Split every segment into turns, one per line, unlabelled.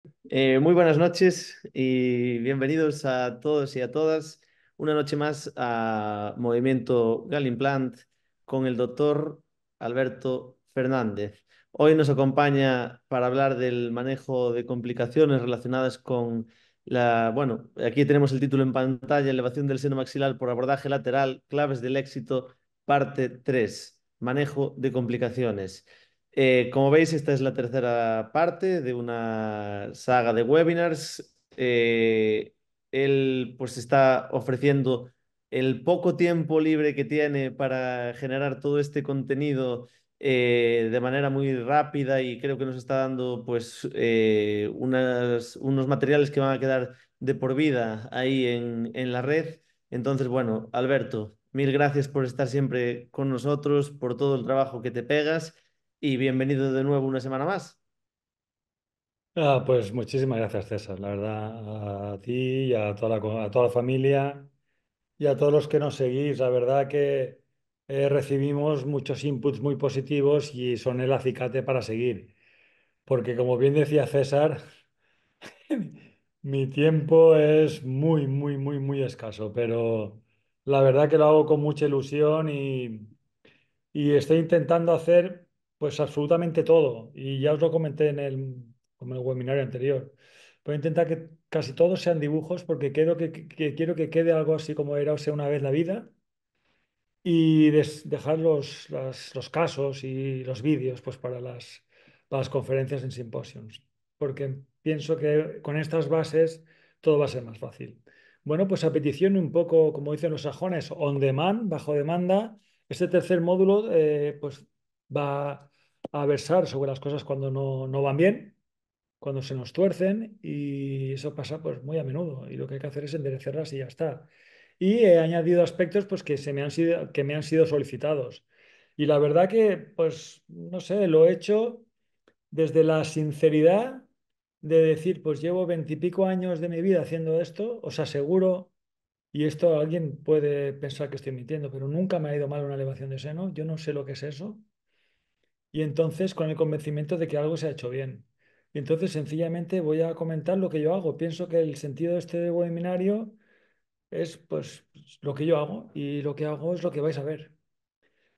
Muy buenas noches y bienvenidos a todos y a todas. Una noche más a Movimiento Galimplant con el doctor Alberto Fernández. Hoy nos acompaña para hablar del manejo de complicaciones relacionadas con bueno, aquí tenemos el título en pantalla, elevación del seno maxilar por abordaje lateral, claves del éxito, parte 3, manejo de complicaciones. Como veis, esta es la tercera parte de una saga de webinars. Él pues está ofreciendo el poco tiempo libre que tiene para generar todo este contenido de manera muy rápida y creo que nos está dando pues unos materiales que van a quedar de por vida ahí en la red. Entonces, bueno, Alberto, mil gracias por estar siempre con nosotros, por todo el trabajo que te pegas y bienvenido de nuevo una semana más.
Pues muchísimas gracias, César. La verdad, a ti y a a toda la familia y a todos los que nos seguís. La verdad que recibimos muchos inputs muy positivos y son el acicate para seguir. Porque como bien decía César, mi tiempo es muy escaso, pero la verdad que lo hago con mucha ilusión y estoy intentando hacer pues absolutamente todo. Y ya os lo comenté como en el webinario anterior. Voy a intentar que casi todos sean dibujos porque que quiero que quede algo así como era o sea, una vez la vida y dejar los casos y los vídeos pues para para las conferencias en simposiums. Porque pienso que con estas bases todo va a ser más fácil. Bueno, pues a petición un poco, como dicen los sajones, on demand, bajo demanda, este tercer módulo pues va a versar sobre las cosas cuando no van bien, cuando se nos tuercen y eso pasa pues muy a menudo y lo que hay que hacer es enderezarlas y ya está. Y he añadido aspectos pues que me han sido solicitados. Y la verdad que pues no sé, lo he hecho desde la sinceridad de decir pues llevo veintipico años de mi vida haciendo esto, os aseguro, y esto alguien puede pensar que estoy mintiendo, pero nunca me ha ido mal una elevación de seno, yo no sé lo que es eso y entonces con el convencimiento de que algo se ha hecho bien. Y entonces sencillamente voy a comentar lo que yo hago. Pienso que el sentido de este webinario es pues lo que yo hago y lo que hago es lo que vais a ver.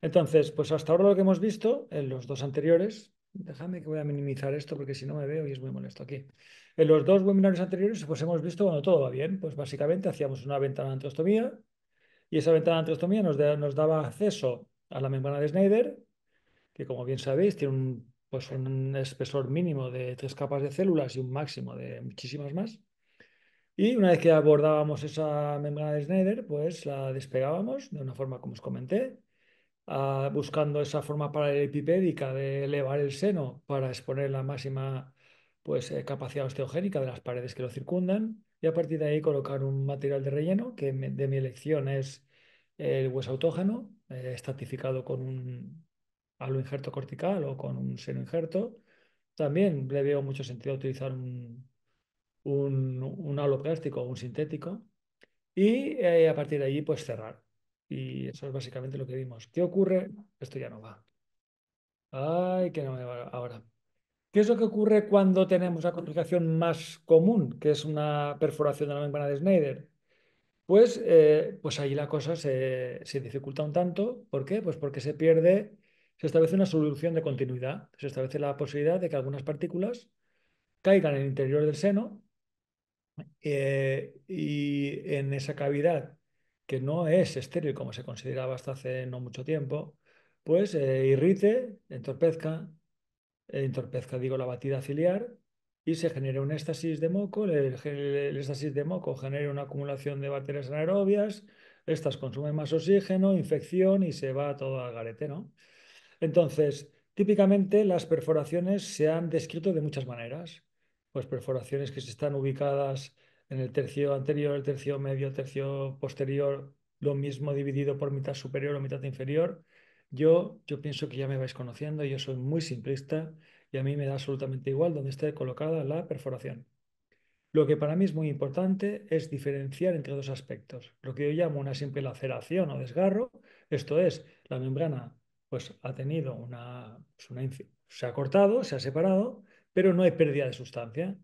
Entonces, pues hasta ahora lo que hemos visto en los dos anteriores, déjame que voy a minimizar esto porque si no me veo y es muy molesto aquí. En los dos webinarios anteriores, pues hemos visto cuando todo va bien, pues básicamente hacíamos una ventana de antrostomía y esa ventana de antrostomía nos daba acceso a la membrana de Schneider que como bien sabéis tiene pues un espesor mínimo de tres capas de células y un máximo de muchísimas más. Y una vez que abordábamos esa membrana de Schneider, pues la despegábamos de una forma como os comenté, buscando esa forma paralelepipédica de elevar el seno para exponer la máxima pues, capacidad osteogénica de las paredes que lo circundan y a partir de ahí colocar un material de relleno que de mi elección es el hueso autógeno, estatificado con un halo injerto cortical o con un seno injerto. También le veo mucho sentido utilizar un halo plástico o un sintético y a partir de allí pues cerrar. Y eso es básicamente lo que vimos. ¿Qué ocurre? Esto ya no va. Ay, que no me va ahora. ¿Qué es lo que ocurre cuando tenemos la complicación más común, que es una perforación de la membrana de Schneider? Pues ahí la cosa se dificulta un tanto. ¿Por qué? Pues porque se establece una solución de continuidad. Se establece la posibilidad de que algunas partículas caigan en el interior del seno y en esa cavidad que no es estéril como se consideraba hasta hace no mucho tiempo, pues irrite, entorpezca, digo, la batida ciliar y se genera un éstasis de moco. El éstasis de moco genera una acumulación de bacterias anaerobias, estas consumen más oxígeno, infección y se va todo al garete, ¿no? Entonces, típicamente las perforaciones se han descrito de muchas maneras. Pues perforaciones que se están ubicadas en el tercio anterior, el tercio medio, el tercio posterior, lo mismo dividido por mitad superior o mitad inferior. Yo pienso que ya me vais conociendo, yo soy muy simplista y a mí me da absolutamente igual dónde esté colocada la perforación. Lo que para mí es muy importante es diferenciar entre dos aspectos. Lo que yo llamo una simple laceración o desgarro, esto es, la membrana pues ha tenido se ha cortado, se ha separado, pero no hay pérdida de sustancia.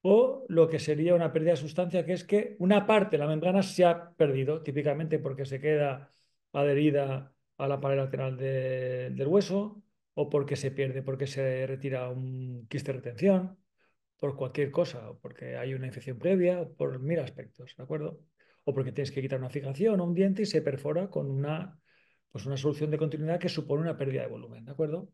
o lo que sería una pérdida de sustancia, que es que una parte de la membrana se ha perdido, típicamente porque se queda adherida a la pared lateral del hueso, o porque se pierde, porque se retira un quiste de retención, por cualquier cosa, o porque hay una infección previa, o por mil aspectos, ¿de acuerdo? O porque tienes que quitar una fijación o un diente y se perfora con pues una solución de continuidad que supone una pérdida de volumen, ¿de acuerdo?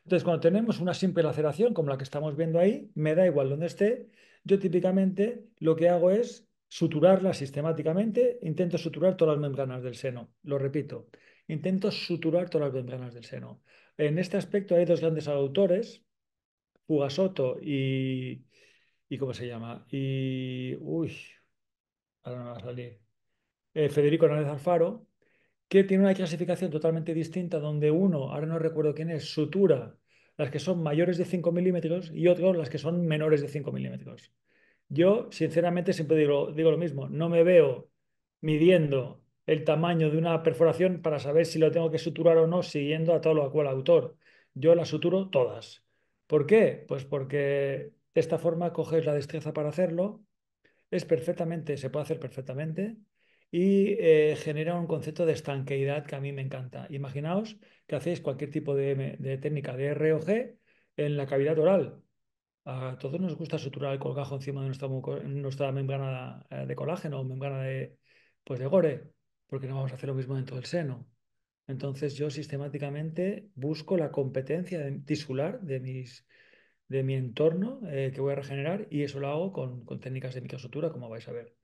Entonces, cuando tenemos una simple laceración como la que estamos viendo ahí, me da igual donde esté, yo típicamente lo que hago es suturarla sistemáticamente, intento suturar todas las membranas del seno, lo repito, intento suturar todas las membranas del seno. En este aspecto hay dos grandes autores, Fugasoto y ¿cómo se llama? Uy, ahora no me va a salir. Federico Hernández Alfaro, que tiene una clasificación totalmente distinta donde uno, ahora no recuerdo quién es, sutura las que son mayores de 5 milímetros y otro las que son menores de 5 milímetros. Yo, sinceramente, siempre digo lo mismo. No me veo midiendo el tamaño de una perforación para saber si lo tengo que suturar o no, siguiendo a todo lo cual autor. Yo las suturo todas. ¿Por qué? Pues porque de esta forma coges la destreza para hacerlo, se puede hacer perfectamente y genera un concepto de estanqueidad que a mí me encanta. Imaginaos que hacéis cualquier tipo de técnica de R o G en la cavidad oral. A todos nos gusta suturar el colgajo encima de nuestra membrana de colágeno o membrana pues de Gore, porque no vamos a hacer lo mismo dentro del seno. Entonces yo sistemáticamente busco la competencia tisular de mi entorno que voy a regenerar y eso lo hago con técnicas de microsutura, como vais a ver.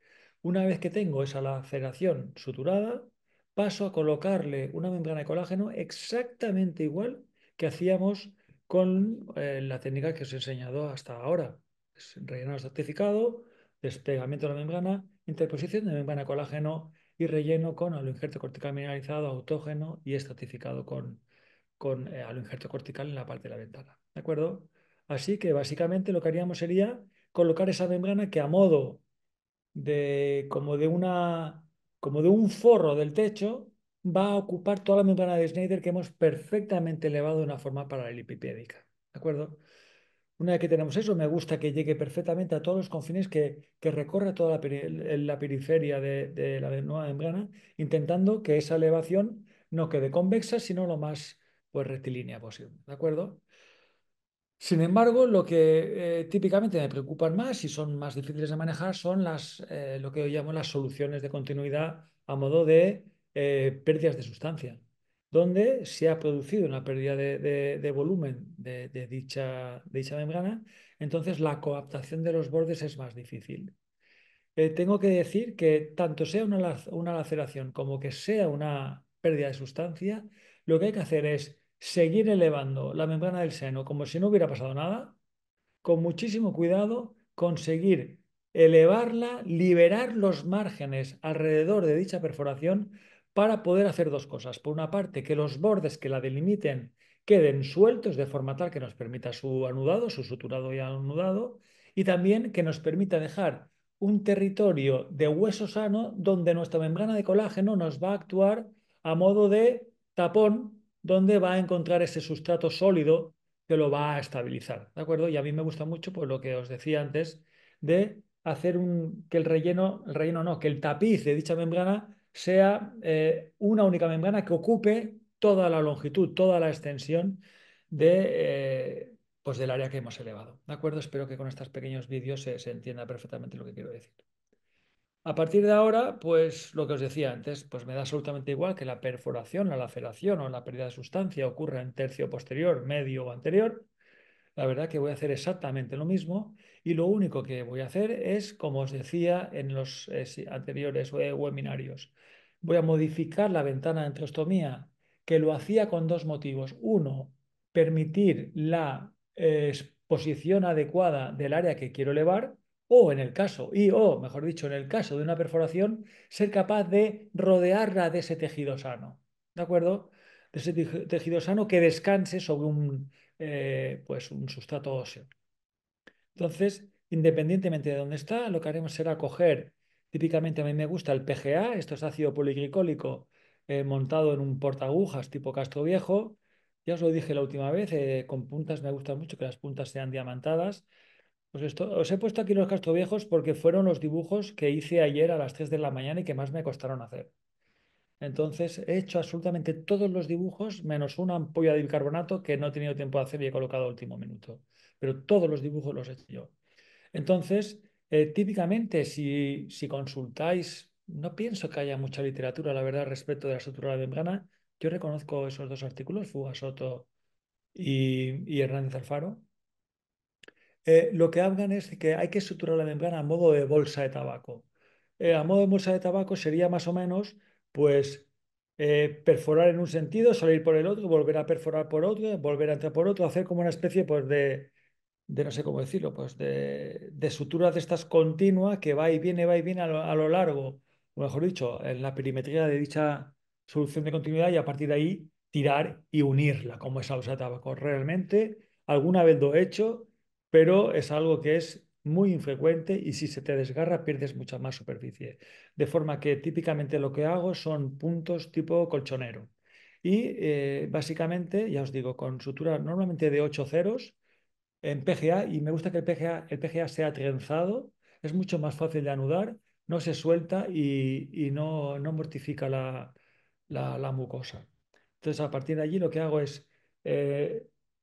Una vez que tengo esa laceración suturada, paso a colocarle una membrana de colágeno exactamente igual que hacíamos con la técnica que os he enseñado hasta ahora. Es rellenado certificado, despegamiento de la membrana, interposición de membrana de colágeno y relleno con aloinjerto cortical mineralizado, autógeno y estratificado con aloinjerto cortical en la parte de la ventana. ¿De acuerdo? Así que básicamente lo que haríamos sería colocar esa membrana que a modo de como de un forro del techo va a ocupar toda la membrana de Schneider que hemos perfectamente elevado de una forma paralelipipédica. ¿De acuerdo? Una vez que tenemos eso, me gusta que llegue perfectamente a todos los confines, que recorra toda la periferia de la nueva membrana, intentando que esa elevación no quede convexa, sino lo más pues, rectilínea posible. ¿De acuerdo? Sin embargo, lo que típicamente me preocupan más y son más difíciles de manejar son lo que yo llamo las soluciones de continuidad a modo de pérdidas de sustancia, donde se ha producido una pérdida de volumen de dicha membrana, entonces la coaptación de los bordes es más difícil. Tengo que decir que tanto sea una laceración como que sea una pérdida de sustancia, lo que hay que hacer es seguir elevando la membrana del seno como si no hubiera pasado nada, con muchísimo cuidado, conseguir elevarla, liberar los márgenes alrededor de dicha perforación para poder hacer dos cosas. Por una parte, que los bordes que la delimiten queden sueltos de forma tal que nos permita su anudado, su suturado y anudado, y también que nos permita dejar un territorio de hueso sano donde nuestra membrana de colágeno nos va a actuar a modo de tapón, donde va a encontrar ese sustrato sólido que lo va a estabilizar, ¿de acuerdo? Y a mí me gusta mucho, pues lo que os decía antes, de hacer que el relleno no, que el tapiz de dicha membrana sea una única membrana que ocupe toda la longitud, toda la extensión pues del área que hemos elevado, ¿de acuerdo? Espero que con estos pequeños vídeos se entienda perfectamente lo que quiero decir. A partir de ahora, pues lo que os decía antes, pues me da absolutamente igual que la perforación, la laceración o la pérdida de sustancia ocurra en tercio posterior, medio o anterior. La verdad que voy a hacer exactamente lo mismo y lo único que voy a hacer es, como os decía en los anteriores webinarios, voy a modificar la ventana de antrostomía, que lo hacía con dos motivos. Uno, permitir la exposición adecuada del área que quiero elevar o en el caso, o mejor dicho, en el caso de una perforación, ser capaz de rodearla de ese tejido sano. ¿De acuerdo? De ese tejido sano que descanse sobre pues un sustrato óseo. Entonces, independientemente de dónde está, lo que haremos será coger, típicamente a mí me gusta el PGA, esto es ácido poliglicólico montado en un portaagujas tipo Castro Viejo. Ya os lo dije la última vez, con puntas me gusta mucho que las puntas sean diamantadas. Pues esto, os he puesto aquí los cascoviejos porque fueron los dibujos que hice ayer a las 3 de la mañana y que más me costaron hacer. Entonces he hecho absolutamente todos los dibujos, menos una ampolla de bicarbonato que no he tenido tiempo de hacer y he colocado a último minuto. Pero todos los dibujos los he hecho yo. Entonces, típicamente, si consultáis, no pienso que haya mucha literatura, la verdad, respecto de la estructura de la membrana. Yo reconozco esos dos artículos, Fugasoto y Hernández Alfaro. Lo que hablan es de que hay que estructurar la membrana a modo de bolsa de tabaco. A modo de bolsa de tabaco sería más o menos, pues, perforar en un sentido, salir por el otro, volver a perforar por otro, volver a entrar por otro, hacer como una especie, pues, de no sé cómo decirlo, pues de suturas de estas continuas que va y viene a lo largo, o mejor dicho, en la perimetría de dicha solución de continuidad y a partir de ahí tirar y unirla como esa bolsa de tabaco. Realmente alguna vez lo he hecho, pero es algo que es muy infrecuente y si se te desgarra pierdes mucha más superficie. De forma que típicamente lo que hago son puntos tipo colchonero. Y básicamente, ya os digo, con sutura normalmente de 8 ceros en PGA y me gusta que el PGA sea trenzado, es mucho más fácil de anudar, no se suelta y no mortifica la mucosa. Entonces, a partir de allí lo que hago es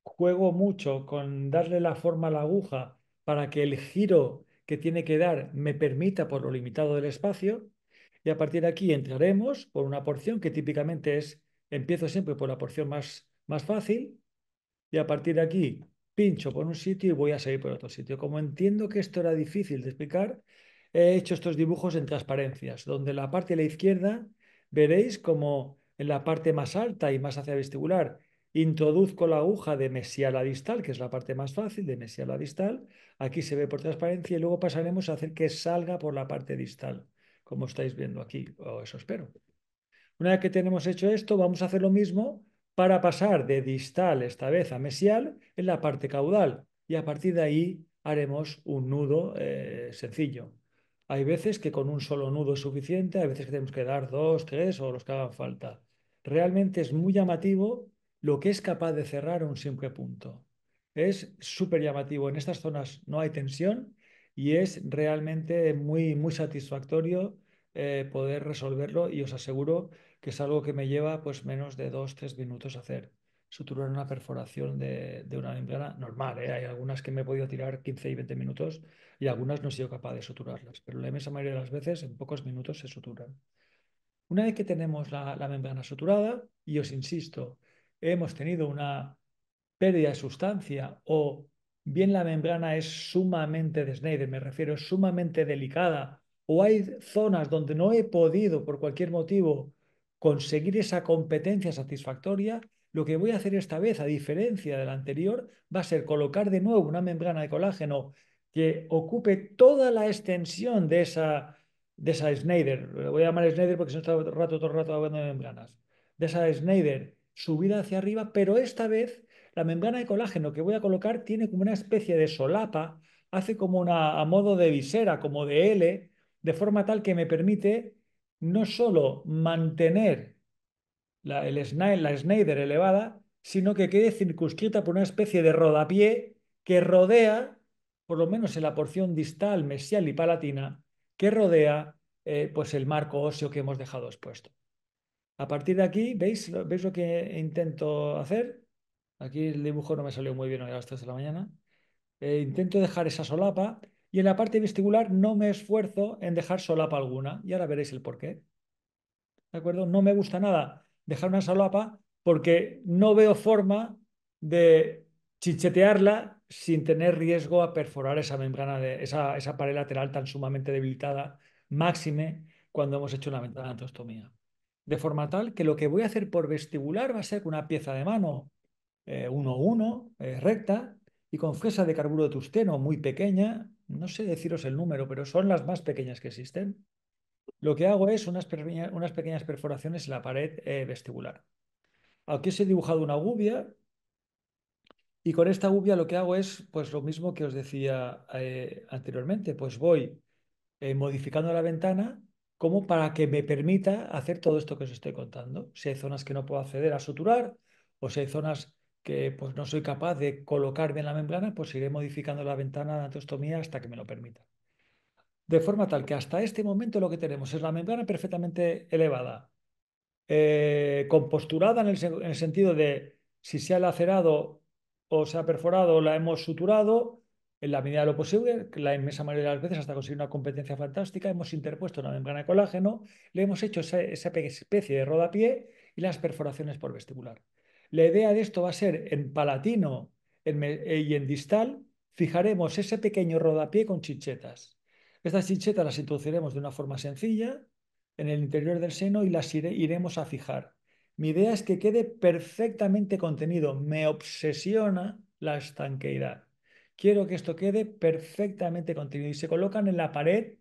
juego mucho con darle la forma a la aguja para que el giro que tiene que dar me permita por lo limitado del espacio. Y a partir de aquí entraremos por una porción que típicamente empiezo siempre por la porción más fácil y a partir de aquí pincho por un sitio y voy a seguir por otro sitio. Como entiendo que esto era difícil de explicar, he hecho estos dibujos en transparencias, donde en la parte de la izquierda veréis como en la parte más alta y más hacia vestibular introduzco la aguja de mesial a distal, que es la parte más fácil, de mesial a distal. Aquí se ve por transparencia y luego pasaremos a hacer que salga por la parte distal, como estáis viendo aquí, o eso espero. Una vez que tenemos hecho esto, vamos a hacer lo mismo para pasar de distal, esta vez a mesial, en la parte caudal. Y a partir de ahí haremos un nudo sencillo. Hay veces que con un solo nudo es suficiente, hay veces que tenemos que dar dos, tres o los que hagan falta. Realmente es muy llamativo lo que es capaz de cerrar un simple punto. Es súper llamativo. En estas zonas no hay tensión y es realmente muy, muy satisfactorio poder resolverlo y os aseguro que es algo que me lleva pues menos de 2, 3 minutos hacer. Suturar una perforación de una membrana normal, ¿eh? Hay algunas que me he podido tirar 15 y 20 minutos y algunas no he sido capaz de suturarlas, pero la inmensa mayoría de las veces en pocos minutos se suturan. Una vez que tenemos la membrana suturada, y os insisto, hemos tenido una pérdida de sustancia o bien la membrana es sumamente de Schneider, me refiero, es sumamente delicada, o hay zonas donde no he podido, por cualquier motivo, conseguir esa competencia satisfactoria, lo que voy a hacer esta vez, a diferencia de la anterior, va a ser colocar de nuevo una membrana de colágeno que ocupe toda la extensión de esa Schneider. Lo voy a llamar Schneider porque se está todo el rato hablando de membranas. De esa Schneider subida hacia arriba, pero esta vez la membrana de colágeno que voy a colocar tiene como una especie de solapa, hace como a modo de visera, como de L, de forma tal que me permite no solo mantener la Schneider elevada, sino que quede circunscrita por una especie de rodapié que rodea, por lo menos en la porción distal, mesial y palatina, que rodea pues el marco óseo que hemos dejado expuesto. A partir de aquí, ¿veis lo que intento hacer? Aquí el dibujo no me salió muy bien hoy a las 3 de la mañana. Intento dejar esa solapa y en la parte vestibular no me esfuerzo en dejar solapa alguna. Y ahora veréis el porqué. ¿De acuerdo? No me gusta nada dejar una solapa porque no veo forma de chichetearla sin tener riesgo a perforar esa membrana de esa pared lateral tan sumamente debilitada, máxime cuando hemos hecho una ventana de antrostomía. De forma tal que lo que voy a hacer por vestibular va a ser con una pieza de mano 1-1, recta, y con fresa de carburo de tungsteno muy pequeña, no sé deciros el número, pero son las más pequeñas que existen. Lo que hago es unas pequeñas perforaciones en la pared vestibular. Aquí os he dibujado una gubia y con esta gubia lo que hago es pues lo mismo que os decía anteriormente, pues voy modificando la ventana como para que me permita hacer todo esto que os estoy contando. Si hay zonas que no puedo acceder a suturar o si hay zonas que pues, no soy capaz de colocar bien la membrana, pues iré modificando la ventana de angiostomía hasta que me lo permita. De forma tal que hasta este momento lo que tenemos es la membrana perfectamente elevada, composturada en el sentido de si se ha lacerado o se ha perforado, la hemos suturado en la medida de lo posible, que la inmensa mayoría de las veces hasta conseguir una competencia fantástica, hemos interpuesto una membrana de colágeno, le hemos hecho esa especie de rodapié y las perforaciones por vestibular. La idea de esto va a ser en palatino y en distal, fijaremos ese pequeño rodapié con chinchetas. Estas chinchetas las introduciremos de una forma sencilla en el interior del seno y las iremos a fijar. Mi idea es que quede perfectamente contenido. Me obsesiona la estanqueidad. Quiero que esto quede perfectamente contenido y se colocan en la pared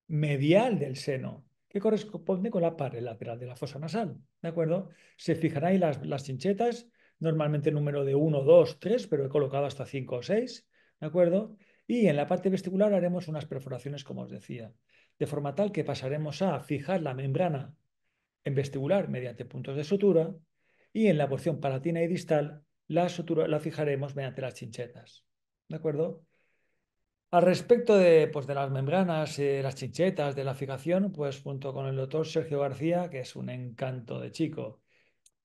medial del seno, que corresponde con la pared lateral de la fosa nasal. ¿De acuerdo? Se fijarán ahí las chinchetas, normalmente el número de 1, 2, 3, pero he colocado hasta 5 o 6. ¿De acuerdo? Y en la parte vestibular haremos unas perforaciones, como os decía, de forma tal que pasaremos a fijar la membrana en vestibular mediante puntos de sutura y en la porción palatina y distal la fijaremos mediante las chinchetas. ¿De acuerdo? Al respecto pues, de las membranas, las chinchetas, de la fijación, pues junto con el doctor Sergio García, que es un encanto de chico,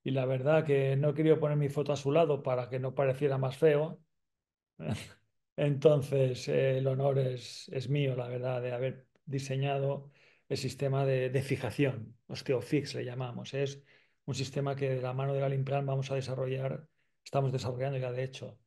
y la verdad que no he querido poner mi foto a su lado para que no pareciera más feo. Entonces, el honor es mío, la verdad, de haber diseñado el sistema de fijación, OsteoFix le llamamos. Es un sistema que de la mano de Galimplan vamos a desarrollar, estamos desarrollando ya de hecho,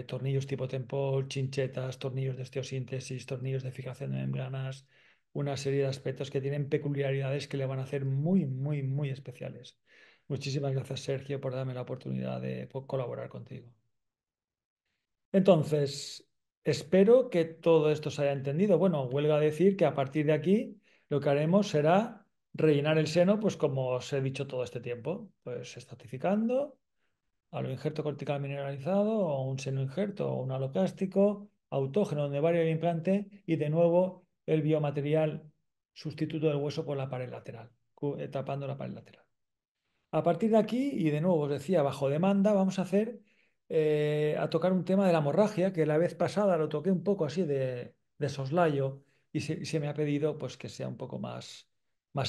tornillos tipo Tempol, chinchetas, tornillos de osteosíntesis, tornillos de fijación de membranas, una serie de aspectos que tienen peculiaridades que le van a hacer muy, muy, muy especiales. Muchísimas gracias, Sergio, por darme la oportunidad de colaborar contigo. Entonces, espero que todo esto se haya entendido. Bueno, huelga decir que a partir de aquí lo que haremos será rellenar el seno, pues como os he dicho todo este tiempo, pues estratificando a lo injerto cortical mineralizado o un seno injerto o un aloplástico autógeno donde varía el implante y de nuevo el biomaterial sustituto del hueso por la pared lateral, tapando la pared lateral. A partir de aquí, y de nuevo os decía, bajo demanda, vamos a a tocar un tema de la hemorragia, que la vez pasada lo toqué un poco así de soslayo y se me ha pedido pues que sea un poco más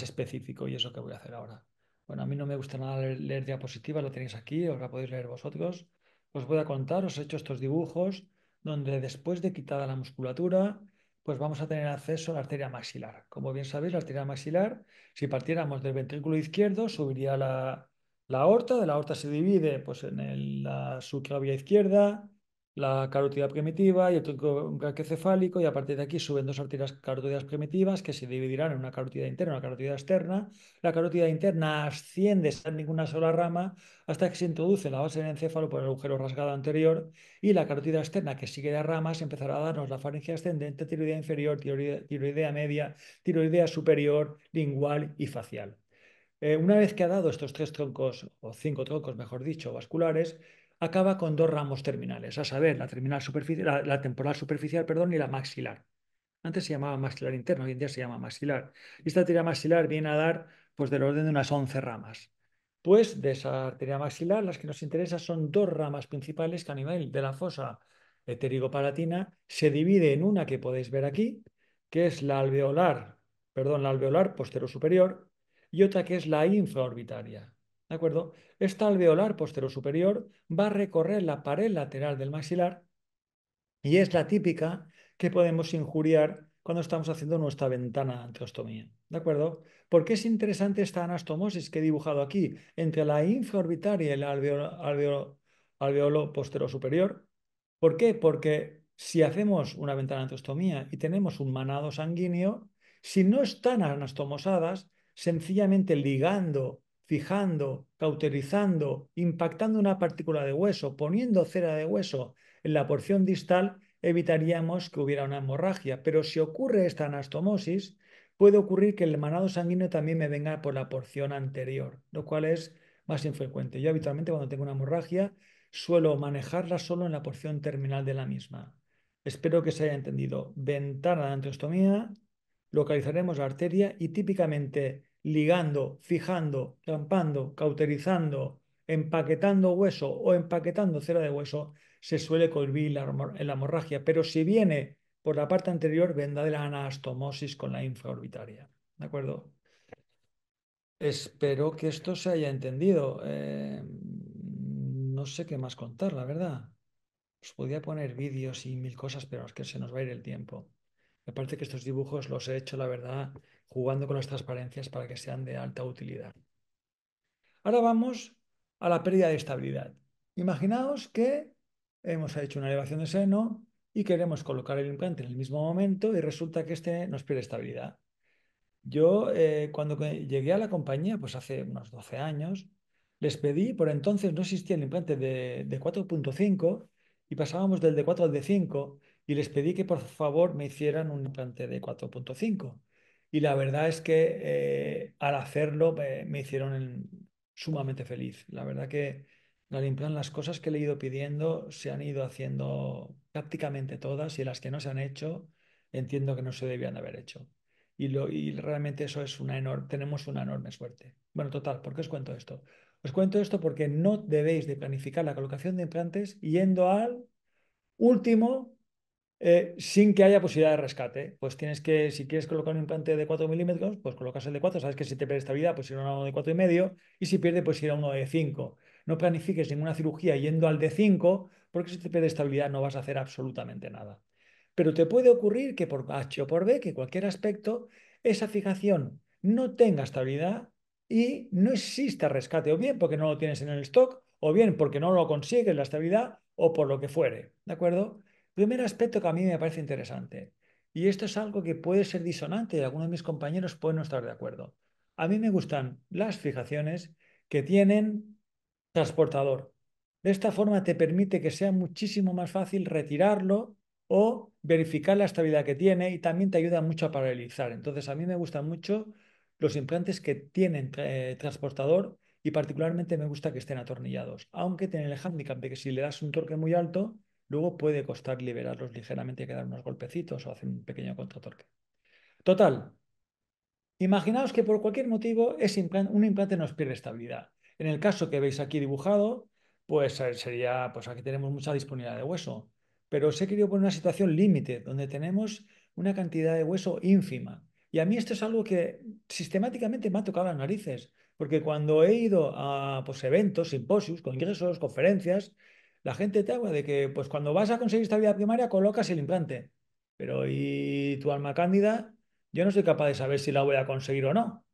específico y eso que voy a hacer ahora. Bueno, a mí no me gusta nada leer diapositivas, lo tenéis aquí, os la podéis leer vosotros. Os voy a contar, os he hecho estos dibujos donde después de quitada la musculatura, pues vamos a tener acceso a la arteria maxilar. Como bien sabéis, la arteria maxilar si partiéramos del ventrículo izquierdo, subiría la aorta. De la aorta se divide pues, en la subclavia izquierda, la carótida primitiva y el tronco brachiocefálico. Y a partir de aquí suben dos arterias carotidas primitivas que se dividirán en una carótida interna y una carótida externa. La carótida interna asciende sin ninguna sola rama hasta que se introduce en la base del encéfalo por el agujero rasgado anterior. Y la carótida externa que sigue de ramas empezará a darnos la faringe ascendente, tiroidea inferior, tiroidea media, tiroidea superior, lingual y facial. Una vez que ha dado estos tres troncos, o cinco troncos, mejor dicho, vasculares, acaba con dos ramos terminales, a saber, la temporal superficial, perdón, y la maxilar. Antes se llamaba maxilar interno, hoy en día se llama maxilar. Y esta arteria maxilar viene a dar pues, del orden de unas 11 ramas. Pues de esa arteria maxilar, las que nos interesan son dos ramas principales que a nivel de la fosa palatina se divide en una que podéis ver aquí, que es la alveolar postero superior, y otra que es la infraorbitaria. ¿De acuerdo? Esta alveolar postero superior va a recorrer la pared lateral del maxilar y es la típica que podemos injuriar cuando estamos haciendo nuestra ventana de angiostomía. ¿De acuerdo? ¿Por qué es interesante esta anastomosis que he dibujado aquí entre la infraorbitaria y el alveolo postero superior? ¿Por qué? Porque si hacemos una ventana de angiostomía y tenemos un manado sanguíneo, si no están anastomosadas, sencillamente ligando, fijando, cauterizando, impactando una partícula de hueso, poniendo cera de hueso en la porción distal, evitaríamos que hubiera una hemorragia. Pero si ocurre esta anastomosis, puede ocurrir que el manado sanguíneo también me venga por la porción anterior, lo cual es más infrecuente. Yo habitualmente cuando tengo una hemorragia suelo manejarla solo en la porción terminal de la misma. Espero que se haya entendido. Ventana de angiostomía, localizaremos la arteria y típicamente ligando, fijando, clampando, cauterizando empaquetando hueso o empaquetando cera de hueso, se suele cohibir la hemorragia, pero si viene por la parte anterior, vendrá de la anastomosis con la infraorbitaria. ¿De acuerdo? Espero que esto se haya entendido. No sé qué más contar, la verdad. Os podía poner vídeos y mil cosas, pero es que se nos va a ir el tiempo. Me parece que estos dibujos los he hecho, la verdad, jugando con las transparencias para que sean de alta utilidad. Ahora vamos a la pérdida de estabilidad. Imaginaos que hemos hecho una elevación de seno y queremos colocar el implante en el mismo momento y resulta que este nos pierde estabilidad. Yo, cuando llegué a la compañía, pues hace unos 12 años, les pedí, por entonces no existía el implante de 4.5 y pasábamos del de 4 al de 5 y les pedí que por favor me hicieran un implante de 4.5. Y la verdad es que al hacerlo me hicieron sumamente feliz. La verdad que Galimplan, las cosas que le he ido pidiendo se han ido haciendo prácticamente todas y las que no se han hecho, entiendo que no se debían de haber hecho. Y realmente eso es tenemos una enorme suerte. Bueno, total, ¿por qué os cuento esto? Os cuento esto porque no debéis de planificar la colocación de implantes yendo al último sin que haya posibilidad de rescate. Pues tienes que, si quieres colocar un implante de 4 milímetros, pues colocas el de 4. Sabes que si te pierde estabilidad, pues ir a uno de 4,5. Y si pierde, pues ir a uno de 5. No planifiques ninguna cirugía yendo al de 5, porque si te pierde estabilidad no vas a hacer absolutamente nada. Pero te puede ocurrir que por H o por B, que cualquier aspecto, esa fijación no tenga estabilidad y no exista rescate, o bien porque no lo tienes en el stock, o bien porque no lo consigues la estabilidad, o por lo que fuere. ¿De acuerdo? Primer aspecto que a mí me parece interesante, y esto es algo que puede ser disonante y algunos de mis compañeros pueden no estar de acuerdo. A mí me gustan las fijaciones que tienen transportador. De esta forma te permite que sea muchísimo más fácil retirarlo o verificar la estabilidad que tiene y también te ayuda mucho a paralelizar. Entonces a mí me gustan mucho los implantes que tienen transportador y particularmente me gusta que estén atornillados, aunque tienen el hándicap de que si le das un torque muy alto, luego puede costar liberarlos ligeramente y quedar unos golpecitos o hacer un pequeño contratorque. Total, imaginaos que por cualquier motivo un implante nos pierde estabilidad. En el caso que veis aquí dibujado, pues sería, pues aquí tenemos mucha disponibilidad de hueso, pero os he querido poner una situación límite donde tenemos una cantidad de hueso ínfima. Y a mí esto es algo que sistemáticamente me ha tocado las narices, porque cuando he ido a pues, eventos, simposios, congresos, conferencias, la gente te habla de que pues cuando vas a conseguir estabilidad primaria colocas el implante. Pero ¿y tu alma cándida? Yo no soy capaz de saber si la voy a conseguir o no.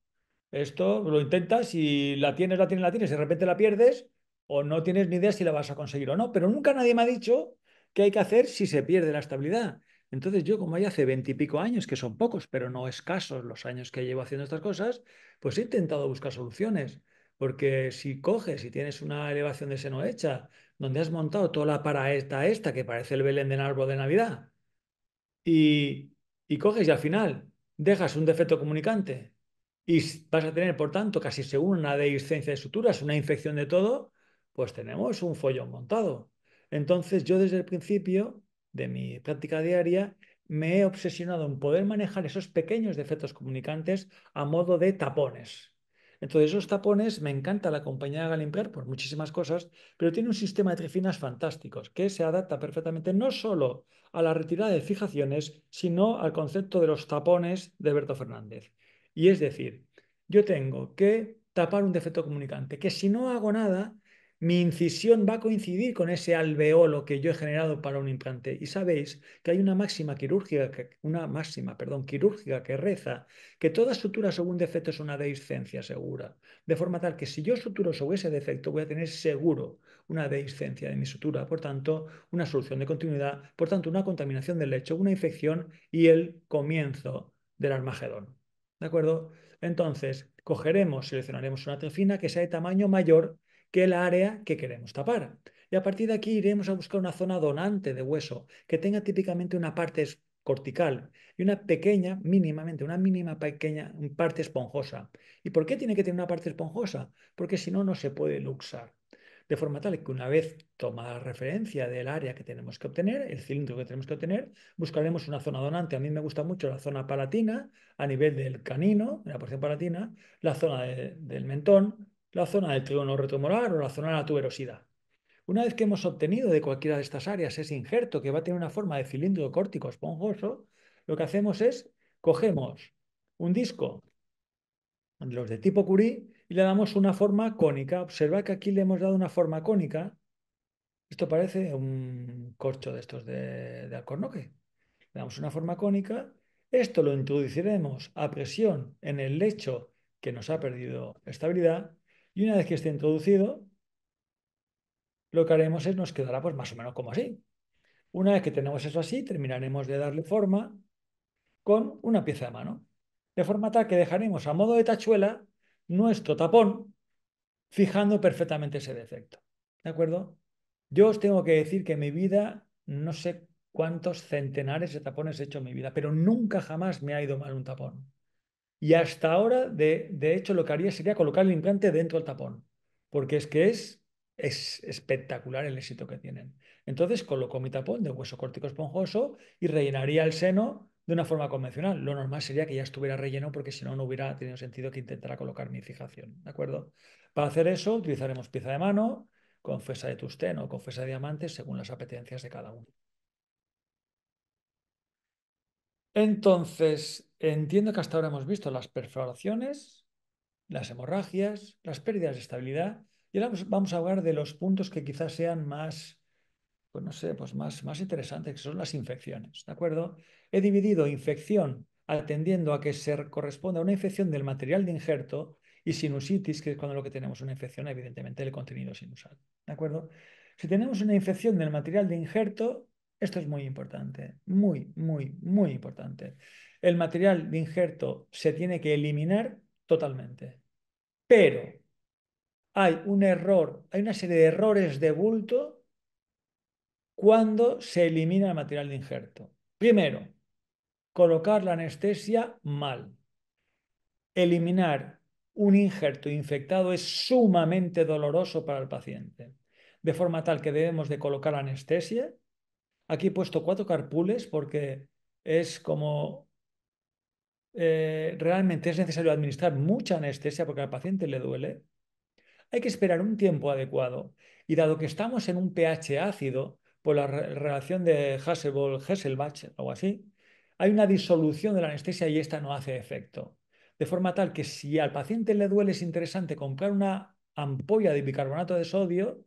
Esto lo intentas y la tienes, y de repente la pierdes o no tienes ni idea si la vas a conseguir o no. Pero nunca nadie me ha dicho qué hay que hacer si se pierde la estabilidad. Entonces yo, como ya hace 20 y pico años, que son pocos, pero no escasos los años que llevo haciendo estas cosas, pues he intentado buscar soluciones. Porque si coges y tienes una elevación de seno hecha, donde has montado toda la esta que parece el Belén del árbol de Navidad, y, y coges y al final dejas un defecto comunicante y vas a tener, por tanto, casi seguro una dehiscencia de suturas, una infección de todo, pues tenemos un follón montado. Entonces, yo desde el principio de mi práctica diaria me he obsesionado en poder manejar esos pequeños defectos comunicantes a modo de tapones. Entonces, esos tapones me encanta la compañía Galimper por muchísimas cosas, pero tiene un sistema de trifinas fantásticos que se adapta perfectamente no solo a la retirada de fijaciones, sino al concepto de los tapones de Berto Fernández. Y es decir, yo tengo que tapar un defecto comunicante, que si no hago nada, mi incisión va a coincidir con ese alveolo que yo he generado para un implante. Y sabéis que hay una máxima, perdón, quirúrgica que reza que toda sutura sobre un defecto es una dehiscencia segura. De forma tal que si yo suturo sobre ese defecto, voy a tener seguro una dehiscencia de mi sutura, por tanto, una solución de continuidad, por tanto, una contaminación del lecho, una infección y el comienzo del Armagedón. ¿De acuerdo? Entonces, seleccionaremos una trefina que sea de tamaño mayor que el área que queremos tapar. Y a partir de aquí iremos a buscar una zona donante de hueso que tenga típicamente una parte cortical y una pequeña, mínimamente, una mínima pequeña parte esponjosa. ¿Y por qué tiene que tener una parte esponjosa? Porque si no, no se puede luxar. De forma tal que una vez tomada referencia del área que tenemos que obtener, el cilindro que tenemos que obtener, buscaremos una zona donante. A mí me gusta mucho la zona palatina, a nivel del canino, de la porción palatina, la zona del mentón, la zona del trígono retromolar o la zona de la tuberosidad. Una vez que hemos obtenido de cualquiera de estas áreas ese injerto que va a tener una forma de cilindro córtico esponjoso, lo que hacemos es cogemos un disco, los de tipo Curie, y le damos una forma cónica. Observa que aquí le hemos dado una forma cónica. Esto parece un corcho de estos de alcornoque. Le damos una forma cónica. Esto lo introduciremos a presión en el lecho que nos ha perdido estabilidad. Y una vez que esté introducido, lo que haremos es nos quedará pues más o menos como así. Una vez que tenemos eso así, terminaremos de darle forma con una pieza de mano. De forma tal que dejaremos a modo de tachuela nuestro tapón fijando perfectamente ese defecto. ¿De acuerdo? Yo os tengo que decir que en mi vida, no sé cuántos centenares de tapones he hecho en mi vida, pero nunca jamás me ha ido mal un tapón. Y hasta ahora, de hecho, lo que haría sería colocar el implante dentro del tapón, porque es que es espectacular el éxito que tienen. Entonces coloco mi tapón de hueso córtico esponjoso y rellenaría el seno de una forma convencional. Lo normal sería que ya estuviera relleno porque si no, no hubiera tenido sentido que intentara colocar mi fijación. ¿De acuerdo? Para hacer eso utilizaremos pieza de mano, confesa de tusteno o confesa de diamantes según las apetencias de cada uno. Entonces, entiendo que hasta ahora hemos visto las perforaciones, las hemorragias, las pérdidas de estabilidad. Y ahora vamos a hablar de los puntos que quizás sean más, pues no sé, pues más interesantes, que son las infecciones, ¿de acuerdo? He dividido infección atendiendo a que se corresponde a una infección del material de injerto y sinusitis, que es cuando lo que tenemos una infección, evidentemente, del contenido sinusal, ¿de acuerdo? Si tenemos una infección del material de injerto, esto es muy importante, muy, muy, muy importante. El material de injerto se tiene que eliminar totalmente. Pero hay un error, hay una serie de errores de bulto cuando se elimina el material de injerto. Primero, colocar la anestesia mal. Eliminar un injerto infectado es sumamente doloroso para el paciente, de forma tal que debemos de colocar anestesia. Aquí he puesto 4 carpules porque es como realmente es necesario administrar mucha anestesia porque al paciente le duele. Hay que esperar un tiempo adecuado y dado que estamos en un pH ácido, por la relación de Hasselbalch o algo así, hay una disolución de la anestesia y esta no hace efecto. De forma tal que si al paciente le duele es interesante comprar una ampolla de bicarbonato de sodio,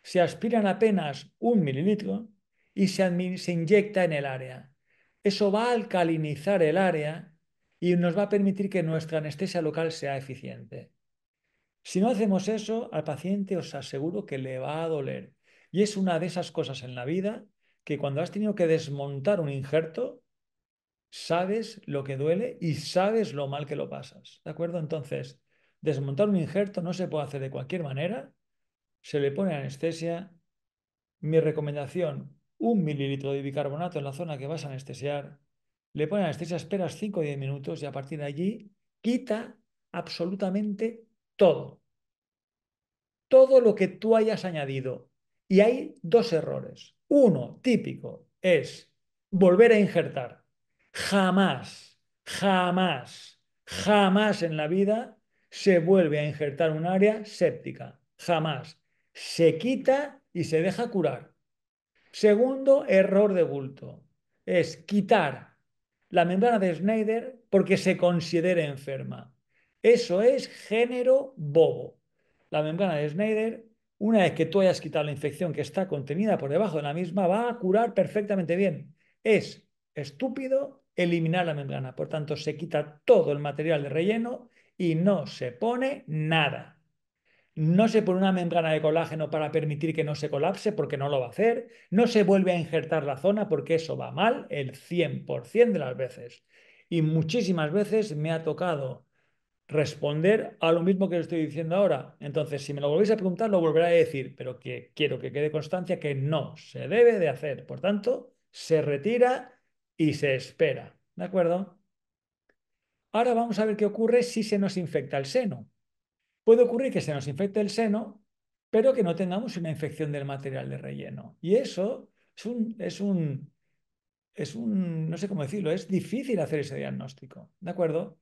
se aspiran apenas 1 mililitro y se inyecta en el área. Eso va a alcalinizar el área y nos va a permitir que nuestra anestesia local sea eficiente. Si no hacemos eso, al paciente os aseguro que le va a doler. Y es una de esas cosas en la vida que cuando has tenido que desmontar un injerto, sabes lo que duele y sabes lo mal que lo pasas. ¿De acuerdo? Entonces, desmontar un injerto no se puede hacer de cualquier manera. Se le pone anestesia. Mi recomendación, 1 mililitro de bicarbonato en la zona que vas a anestesiar. Le pones anestesia, esperas 5 o 10 minutos y a partir de allí quita absolutamente todo lo que tú hayas añadido. Y hay 2 errores. Uno típico es volver a injertar. Jamás, jamás, jamás en la vida se vuelve a injertar un área séptica. Jamás. Se quita y se deja curar. Segundo error de bulto es quitar la membrana de Schneider porque se considere enferma. Eso es género bobo. La membrana de Schneider, una vez que tú hayas quitado la infección que está contenida por debajo de la misma, va a curar perfectamente bien. Es estúpido eliminar la membrana. Por tanto, se quita todo el material de relleno y no se pone nada. No se pone una membrana de colágeno para permitir que no se colapse porque no lo va a hacer. No se vuelve a injertar la zona porque eso va mal el 100% de las veces. Y muchísimas veces me ha tocado responder a lo mismo que os estoy diciendo ahora. Entonces, si me lo volvéis a preguntar, lo volveré a decir, pero que quiero que quede constancia que no se debe de hacer. Por tanto, se retira y se espera. ¿De acuerdo? Ahora vamos a ver qué ocurre si se nos infecta el seno. Puede ocurrir que se nos infecte el seno, pero que no tengamos una infección del material de relleno. Y eso no sé cómo decirlo, es difícil hacer ese diagnóstico, ¿de acuerdo?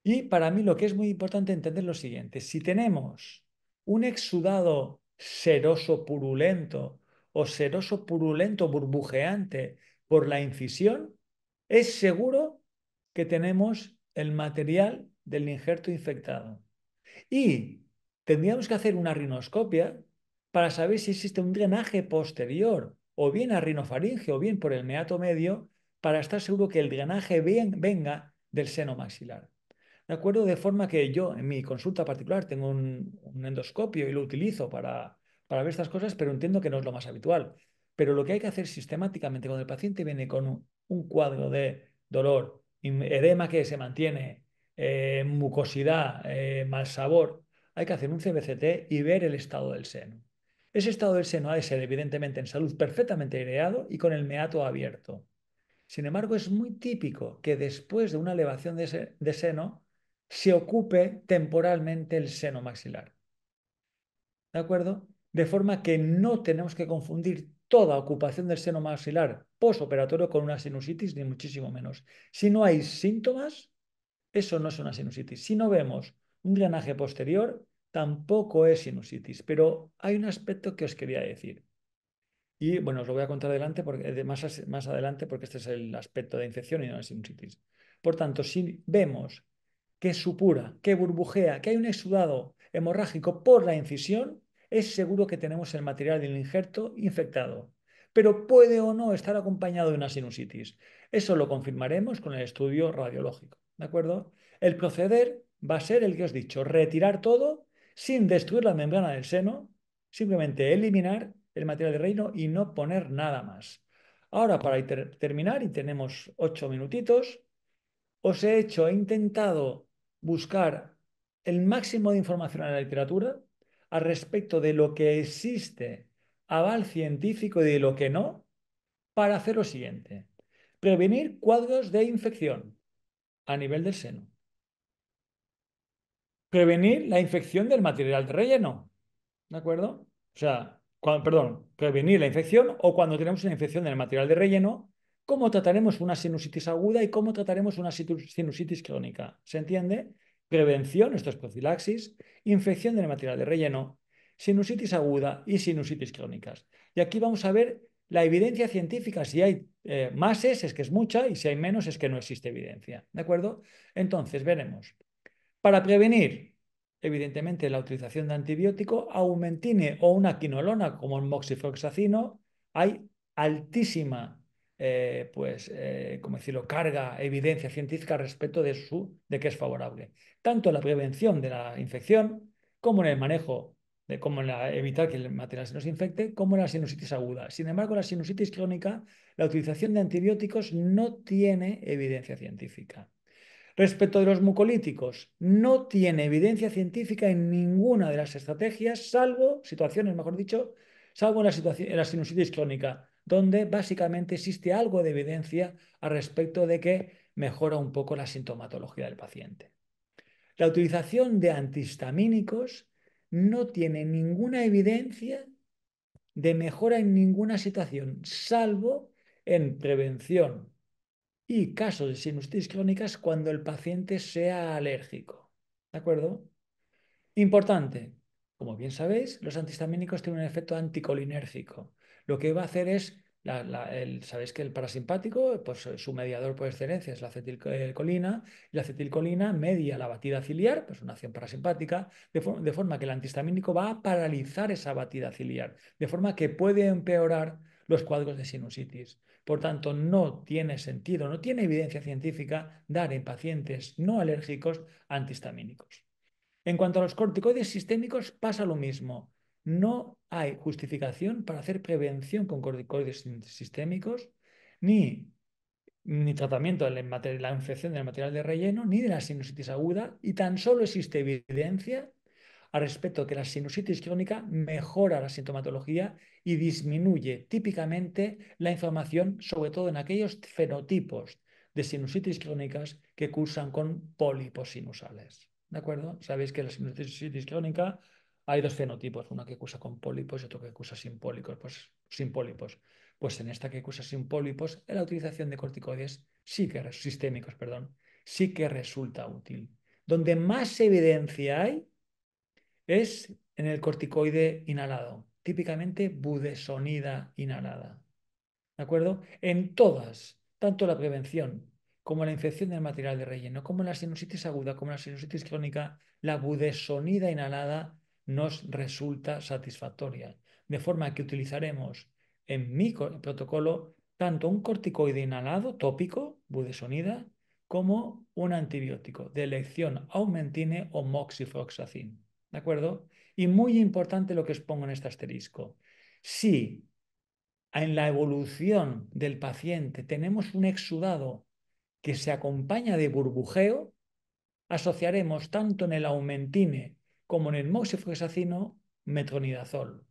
Y para mí lo que es muy importante entender lo siguiente, si tenemos un exudado seroso purulento o seroso purulento burbujeante por la incisión, es seguro que tenemos el material del injerto infectado. Y tendríamos que hacer una rinoscopia para saber si existe un drenaje posterior, o bien a rinofaringe o bien por el meato medio, para estar seguro que el drenaje venga del seno maxilar. ¿De acuerdo? De forma que yo en mi consulta particular tengo un endoscopio y lo utilizo para ver estas cosas, pero entiendo que no es lo más habitual. Pero lo que hay que hacer sistemáticamente cuando el paciente viene con un cuadro de dolor, edema que se mantiene, mucosidad, mal sabor, hay que hacer un CBCT y ver el estado del seno. Ese estado del seno ha de ser evidentemente en salud perfectamente aireado y con el meato abierto. Sin embargo, es muy típico que después de una elevación de seno se ocupe temporalmente el seno maxilar. ¿De acuerdo? De forma que no tenemos que confundir toda ocupación del seno maxilar posoperatorio con una sinusitis, ni muchísimo menos. Si no hay síntomas, eso no es una sinusitis. Si no vemos un drenaje posterior, tampoco es sinusitis. Pero hay un aspecto que os quería decir. Y bueno, os lo voy a contar adelante porque, más adelante porque este es el aspecto de infección y no de sinusitis. Por tanto, si vemos que supura, que burbujea, que hay un exudado hemorrágico por la incisión, es seguro que tenemos el material del injerto infectado. Pero puede o no estar acompañado de una sinusitis. Eso lo confirmaremos con el estudio radiológico. ¿De acuerdo? El proceder va a ser el que os he dicho, retirar todo sin destruir la membrana del seno, simplemente eliminar el material de relleno y no poner nada más. Ahora, para terminar, y tenemos 8 minutitos, he intentado buscar el máximo de información en la literatura al respecto de lo que existe aval científico y de lo que no, para hacer lo siguiente. Prevenir cuadros de infección a nivel del seno. Prevenir la infección del material de relleno. ¿De acuerdo? O sea, perdón, prevenir la infección o cuando tenemos una infección del material de relleno, cómo trataremos una sinusitis aguda y cómo trataremos una sinusitis crónica. ¿Se entiende? Prevención, esto es profilaxis, infección del material de relleno, sinusitis aguda y sinusitis crónicas. Y aquí vamos a ver la evidencia científica. Si hay más es que es mucha, y si hay menos es que no existe evidencia. ¿De acuerdo? Entonces, veremos. Para prevenir, evidentemente, la utilización de antibiótico, aumentine o una quinolona como el moxifloxacino, hay altísima, ¿cómo decirlo?, carga, evidencia científica respecto de que es favorable. Tanto en la prevención de la infección como en el manejo de cómo evitar que el material se nos infecte, como en la sinusitis aguda. Sin embargo, la sinusitis crónica, la utilización de antibióticos no tiene evidencia científica. Respecto de los mucolíticos, no tiene evidencia científica en ninguna de las estrategias, salvo situaciones, mejor dicho, salvo en la sinusitis crónica, donde básicamente existe algo de evidencia al respecto de que mejora un poco la sintomatología del paciente. La utilización de antihistamínicos no tiene ninguna evidencia de mejora en ninguna situación, salvo en prevención y casos de sinusitis crónicas cuando el paciente sea alérgico. ¿De acuerdo? Importante, como bien sabéis, los antihistamínicos tienen un efecto anticolinérgico. Lo que va a hacer es, sabéis que el parasimpático, pues su mediador por excelencia es la acetilcolina, y la acetilcolina media la batida ciliar, pues una acción parasimpática, de forma que el antihistamínico va a paralizar esa batida ciliar, de forma que puede empeorar los cuadros de sinusitis. Por tanto, no tiene sentido, no tiene evidencia científica dar en pacientes no alérgicos antihistamínicos. En cuanto a los corticoides sistémicos, pasa lo mismo. No hay justificación para hacer prevención con corticoides sistémicos, ni, ni tratamiento de la infección del material de relleno, ni de la sinusitis aguda, y tan solo existe evidencia al respecto que la sinusitis crónica mejora la sintomatología y disminuye típicamente la inflamación, sobre todo en aquellos fenotipos de sinusitis crónicas que cursan con pólipos sinusales. ¿De acuerdo? Sabéis que la sinusitis crónica hay dos fenotipos, uno que cursa con pólipos y otro que cursa sin pólipos. Sin pólipos. Pues en esta que cursa sin pólipos, la utilización de corticoides sistémicos, perdón, sí que resulta útil. Donde más evidencia hay es en el corticoide inhalado, típicamente budesonida inhalada. ¿De acuerdo? En todas, tanto la prevención como la infección del material de relleno, como la sinusitis aguda, como la sinusitis crónica, la budesonida inhalada nos resulta satisfactoria. De forma que utilizaremos en mi protocolo tanto un corticoide inhalado tópico, budesonida, como un antibiótico de elección aumentine o moxifloxacin. ¿De acuerdo? Y muy importante lo que os pongo en este asterisco. Si en la evolución del paciente tenemos un exudado que se acompaña de burbujeo, asociaremos tanto en el aumentine como en el moxifloxacino metronidazol,